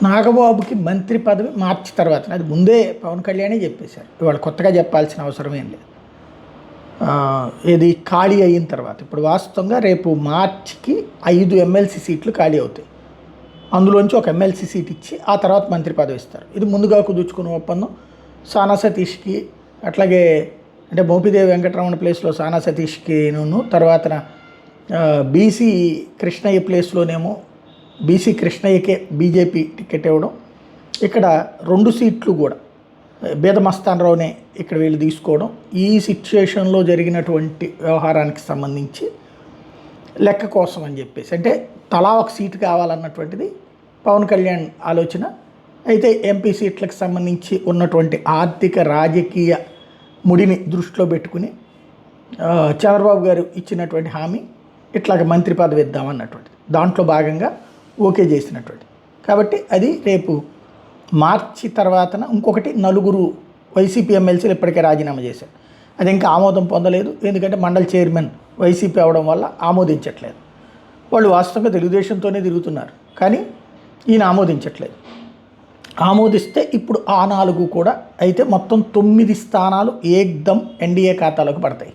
నాగబాబుకి మంత్రి పదవి మార్చి తర్వాత, అది ముందే పవన్ కళ్యాణే చెప్పేశారు, ఇవాళ కొత్తగా చెప్పాల్సిన అవసరం ఏం లేదు. ఇది ఖాళీ అయిన తర్వాత, ఇప్పుడు వాస్తవంగా రేపు మార్చికి 5 ఎమ్మెల్సీ సీట్లు ఖాళీ అవుతాయి. అందులోంచి ఒక ఎమ్మెల్సీ సీట్ ఇచ్చి ఆ తర్వాత మంత్రి పదవి ఇస్తారు. ఇది ముందుగా కుదుర్చుకున్న ఒప్పందం. సానా సతీష్కి, అట్లాగే అంటే మోపిదేవి వెంకటరమణ ప్లేస్లో సానా సతీష్కిను, తర్వాత బీసీ కృష్ణయ్య ప్లేస్లోనేమో బీసీ కృష్ణయ్యకే బీజేపీ టికెట్ ఇవ్వడం. ఇక్కడ 2 సీట్లు కూడా బేదమస్తానరావునే ఇక్కడ వీళ్ళు తీసుకోవడం. ఈ సిచ్యుయేషన్లో జరిగినటువంటి వ్యవహారానికి సంబంధించి లెక్క కోసం అని చెప్పేసి, అంటే తలా ఒక సీటు కావాలన్నటువంటిది పవన్ కళ్యాణ్ ఆలోచన. అయితే ఎంపీ సీట్లకు సంబంధించి ఉన్నటువంటి ఆర్థిక రాజకీయ ముడిని దృష్టిలో పెట్టుకుని చంద్రబాబు గారు ఇచ్చినటువంటి హామీ ఇట్లాగ మంత్రి పదవి ఇద్దామన్నటువంటిది దాంట్లో భాగంగా ఓకే చేసినటువంటి. కాబట్టి అది రేపు మార్చి తర్వాతన. ఇంకొకటి, 4 వైసీపీ ఎమ్మెల్సీలు ఇప్పటికే రాజీనామా చేశారు. అది ఇంకా ఆమోదం పొందలేదు, ఎందుకంటే మండలి చైర్మన్ వైసీపీ అవడం వల్ల ఆమోదించట్లేదు. వాళ్ళు వాస్తవంగా తెలుగుదేశంతోనే తిరుగుతున్నారు, కానీ ఈయన ఆమోదించట్లేదు. ఆమోదిస్తే ఇప్పుడు ఆ 4 కూడా అయితే మొత్తం 9 స్థానాలు ఏకదం ఎన్డీఏ ఖాతాలోకి పడతాయి.